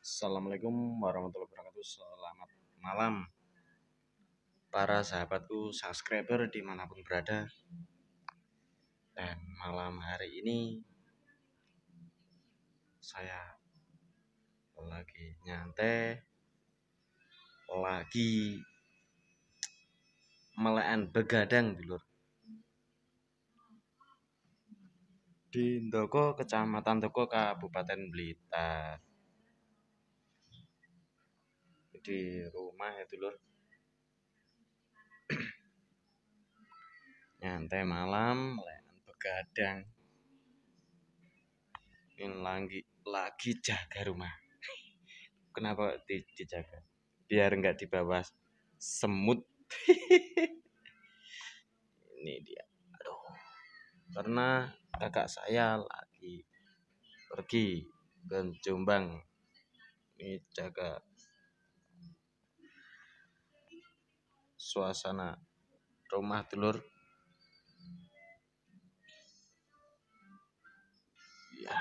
Assalamualaikum warahmatullahi wabarakatuh. Selamat malam para sahabatku subscriber dimanapun berada. Dan malam hari ini saya lagi nyantai, lagi melekan begadang dulur di Ndoko, Kecamatan Ndoko, Kabupaten Blitar. Di rumah ya dulur, nyantai malam, melekan begadang. Ini lagi jaga rumah. Kenapa dijaga? Biar nggak dibawa semut. Ini dia. Aduh. Karena kakak saya lagi pergi ke Jombang. Ini jaga suasana rumah dulur. Ya.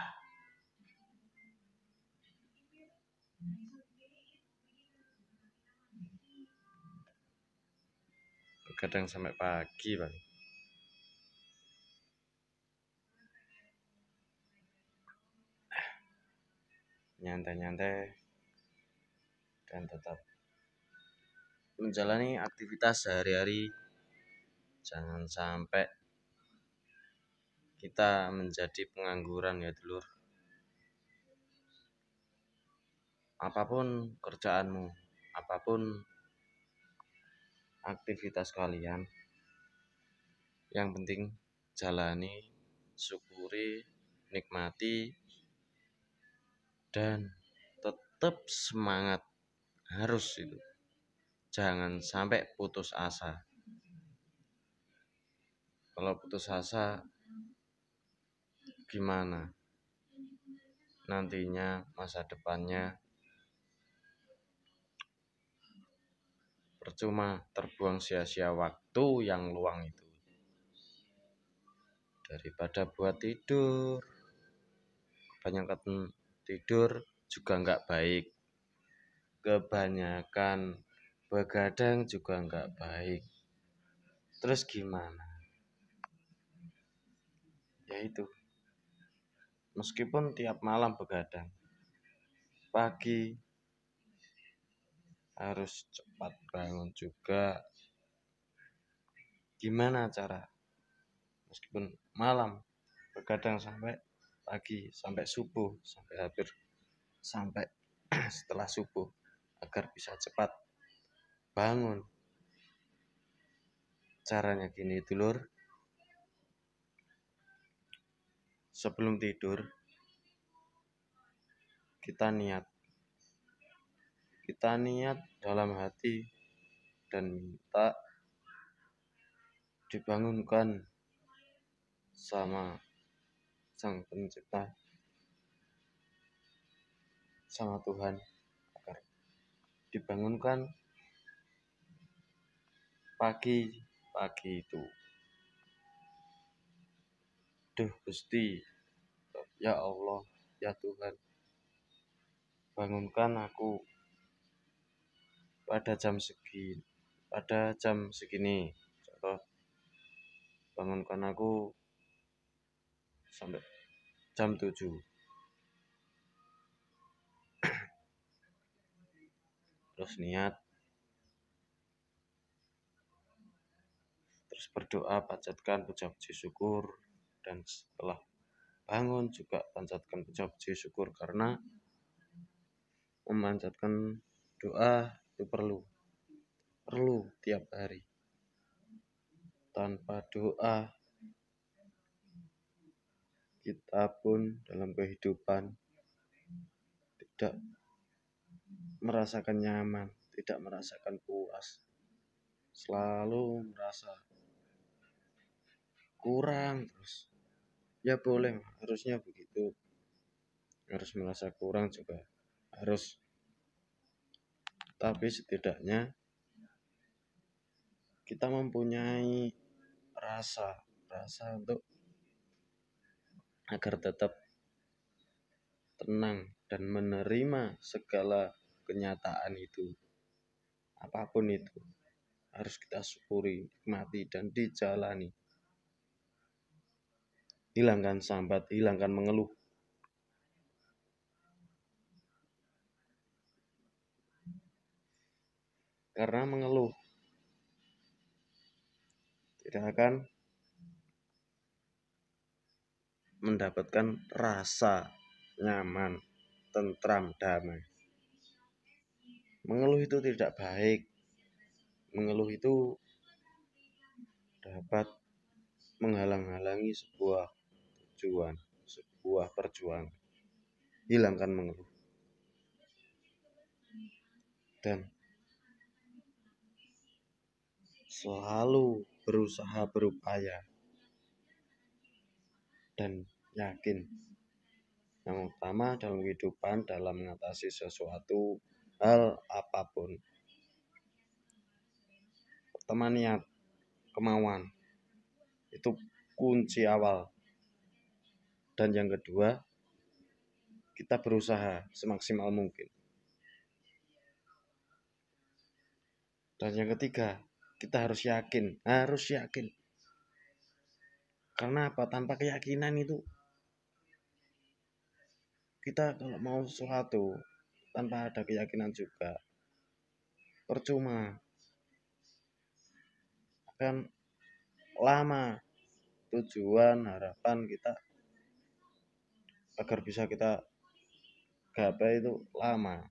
Kadang sampai pagi, Bang. Nyantai-nyantai dan tetap menjalani aktivitas sehari-hari. Jangan sampai kita menjadi pengangguran ya dulur. Apapun kerjaanmu, apapun aktivitas kalian, yang penting jalani, syukuri, nikmati, dan tetap semangat. Harus itu. Jangan sampai putus asa. Kalau putus asa gimana? Nantinya masa depannya percuma, terbuang sia-sia waktu yang luang itu. Daripada buat tidur, kebanyakan tidur juga nggak baik. Kebanyakan begadang juga nggak baik. Terus gimana? Ya itu. Meskipun tiap malam begadang, pagi harus cepat bangun juga. Gimana cara? Meskipun malam begadang sampai pagi, sampai subuh, sampai setelah subuh, agar bisa cepat bangun. Caranya gini dulur. Sebelum tidur kita niat dalam hati dan minta dibangunkan sama Sang Pencipta, sama Tuhan, agar dibangunkan pagi itu. Duh Gusti, ya Allah, ya Tuhan, bangunkan aku pada jam segini. Contoh, bangunkan aku sampai jam 7. Terus niat, terus berdoa, panjatkan puja-puji syukur, dan setelah bangun juga panjatkan puja-puji syukur, karena memanjatkan doa itu perlu tiap hari. Tanpa doa kita pun dalam kehidupan tidak merasakan nyaman, tidak merasakan puas, selalu merasa kurang terus. Ya boleh, harusnya begitu. Harus merasa kurang juga harus. Tapi setidaknya kita mempunyai rasa untuk agar tetap tenang dan menerima segala kenyataan itu. Apapun itu harus kita syukuri, nikmati, dan dijalani. Hilangkan sambat, hilangkan mengeluh. Karena mengeluh tidak akan mendapatkan rasa nyaman, tentram, damai. Mengeluh itu tidak baik. Mengeluh itu dapat menghalang-halangi sebuah tujuan, sebuah perjuangan. Hilangkan mengeluh. Dan selalu berusaha, berupaya, dan yakin. Yang utama dalam kehidupan, dalam mengatasi sesuatu hal apapun, pertama niat, kemauan, itu kunci awal. Dan yang kedua, kita berusaha semaksimal mungkin. Dan yang ketiga, kita harus yakin. Karena apa? Tanpa keyakinan itu, kita kalau mau sesuatu tanpa ada keyakinan juga percuma, akan lama. Tujuan, harapan kita agar bisa kita gapai itu lama.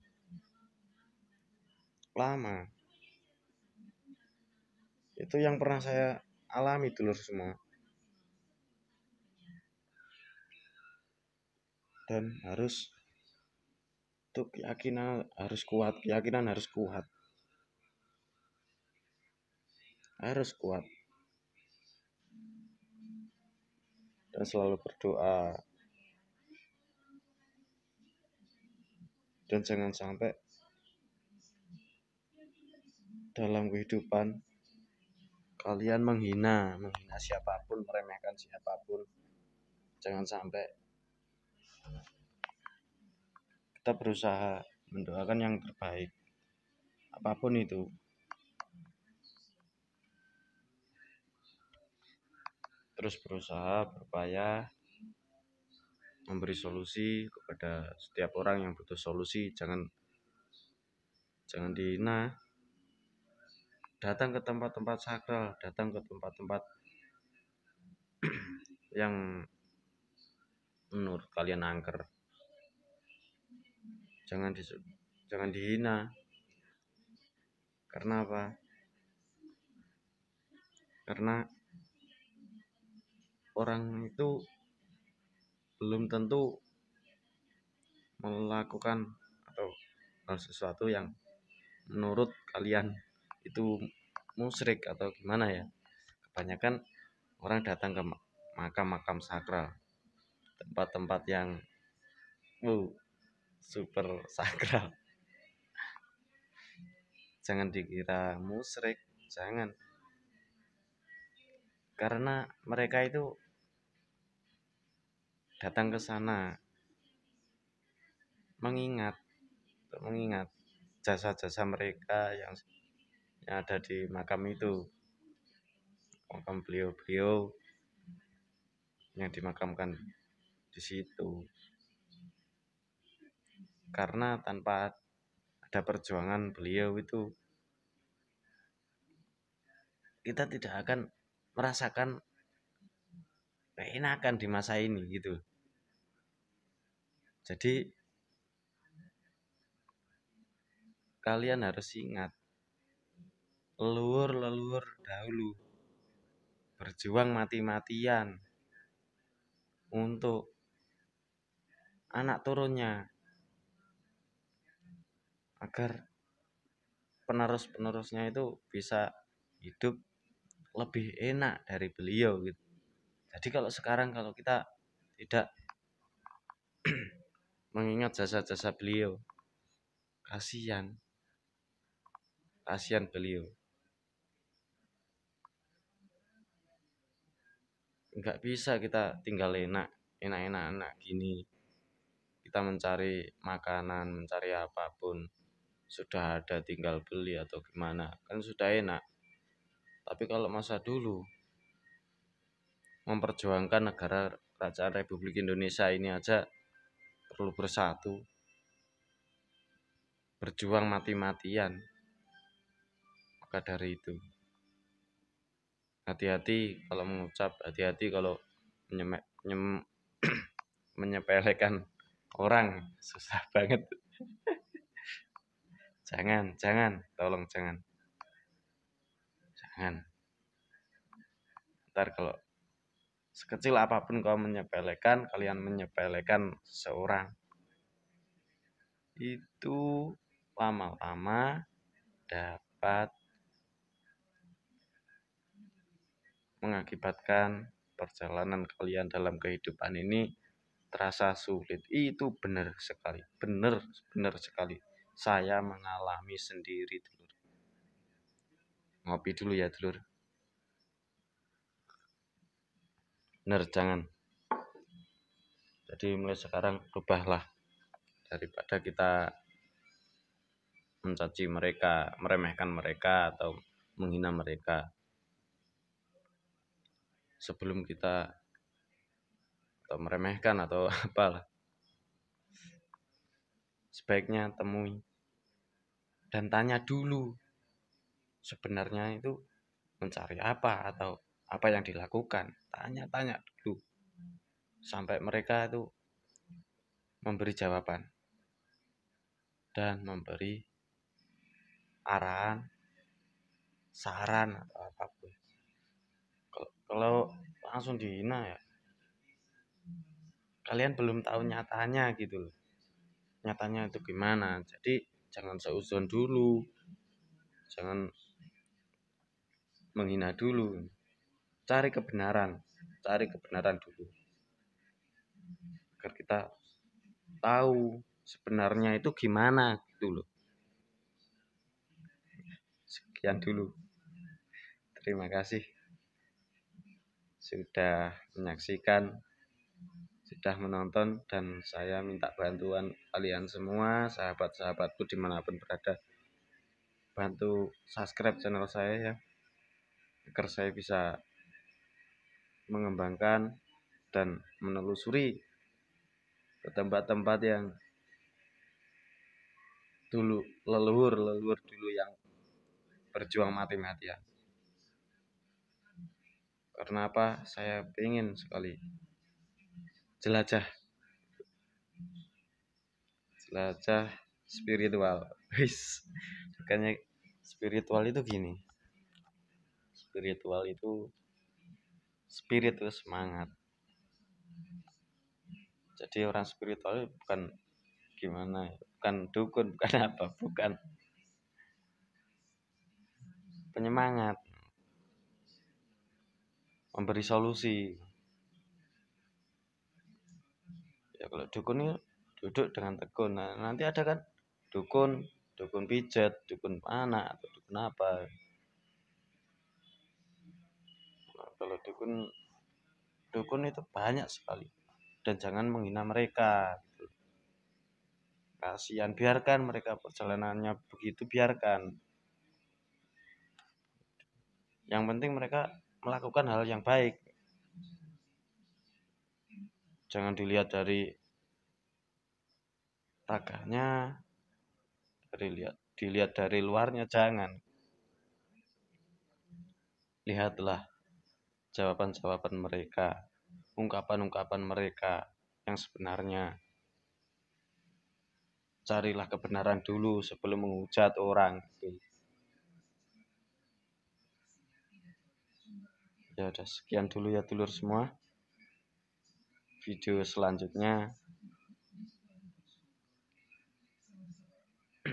Itu yang pernah saya alami, dulur semua. Dan harus untuk keyakinan harus kuat. Harus kuat. Dan selalu berdoa. Dan jangan sampai dalam kehidupan kalian menghina siapapun, meremehkan siapapun. Jangan sampai. Kita berusaha mendoakan yang terbaik, apapun itu. Terus berusaha, berupaya memberi solusi kepada setiap orang yang butuh solusi. Jangan dihina. Datang ke tempat-tempat sakral, datang ke tempat-tempat yang menurut kalian angker. Jangan dihina. Karena apa? Karena orang itu belum tentu melakukan atau sesuatu yang menurut kalian itu musyrik atau gimana ya. Kebanyakan orang datang ke makam-makam sakral, tempat-tempat yang super sakral. Jangan dikira musyrik, jangan. Karena mereka itu datang ke sana mengingat jasa-jasa mereka yang ada di makam itu, makam beliau-beliau yang dimakamkan di situ. Karena tanpa ada perjuangan beliau itu, kita tidak akan merasakan keenakan di masa ini gitu. Jadi kalian harus ingat leluhur dahulu berjuang mati-matian untuk anak turunnya, agar penerus-penerusnya itu bisa hidup lebih enak dari beliau gitu. Jadi kalau sekarang kalau kita tidak mengingat jasa-jasa beliau, kasihan beliau. Enggak bisa kita tinggal enak gini. kita mencari makanan, mencari apapun sudah ada, tinggal beli atau gimana, kan sudah enak. Tapi kalau masa dulu memperjuangkan negara Kerajaan Republik Indonesia ini aja perlu bersatu, berjuang mati-matian. Maka dari itu hati-hati kalau mengucap, hati-hati kalau menyepelekan orang, susah banget. Jangan, tolong jangan. Ntar kalau sekecil apapun kalian menyepelekan seseorang, itu lama-lama dapat mengakibatkan perjalanan kalian dalam kehidupan ini terasa sulit. Itu benar sekali, benar sekali. Saya mengalami sendiri, dulur. Ngopi dulu ya, dulur. Benar, jangan. Jadi mulai sekarang rubahlah, daripada kita mencaci mereka, meremehkan mereka, atau menghina mereka. Sebelum kita atau meremehkan atau apalah, sebaiknya temui dan tanya dulu sebenarnya itu mencari apa atau apa yang dilakukan. Tanya dulu sampai mereka itu memberi jawaban dan memberi arahan, saran atau apapun. Kalau langsung dihina ya, kalian belum tahu nyatanya gitu loh. Nyatanya itu gimana. Jadi jangan seuzon dulu, jangan menghina dulu. Cari kebenaran dulu agar kita tahu sebenarnya itu gimana gitu loh. Sekian dulu. Terima kasih sudah menyaksikan, sudah menonton, dan saya minta bantuan kalian semua, sahabat-sahabatku dimanapun berada, bantu subscribe channel saya ya, agar saya bisa mengembangkan dan menelusuri ke tempat-tempat yang dulu leluhur dulu yang berjuang mati-matian. Karena apa? Saya ingin sekali jelajah spiritual. Makanya spiritual itu gini. Spiritual itu spirit itu semangat. Jadi orang spiritual itu bukan gimana, bukan dukun, bukan apa, bukan penyemangat, memberi solusi. Ya kalau dukun ini duduk dengan tekun. Nah, nanti ada kan dukun pijat, dukun anak atau dukun apa. Nah, kalau dukun itu banyak sekali, dan jangan menghina mereka. Kasihan, biarkan mereka perjalanannya begitu, biarkan. Yang penting mereka melakukan hal yang baik. Jangan dilihat dari raganya, dilihat dari luarnya, jangan. Lihatlah jawaban-jawaban mereka, ungkapan-ungkapan mereka yang sebenarnya. Carilah kebenaran dulu sebelum menghujat orang. Ya udah, sekian dulu ya dulur semua. Video selanjutnya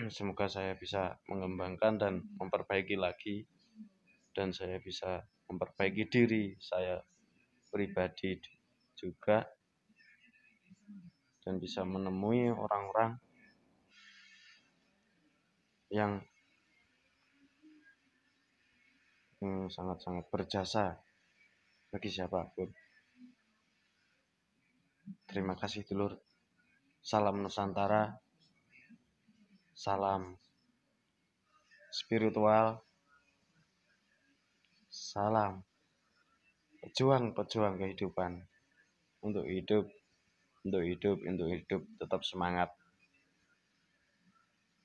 semoga saya bisa mengembangkan dan memperbaiki lagi, dan saya bisa memperbaiki diri saya pribadi juga, dan bisa menemui orang-orang yang sangat-sangat berjasa bagi siapapun. Terima kasih dulur. Salam Nusantara, salam spiritual, salam pejuang-pejuang kehidupan untuk hidup, tetap semangat.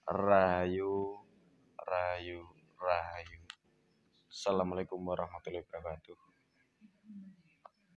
Rahayu, rahayu, rahayu. Assalamualaikum warahmatullahi wabarakatuh.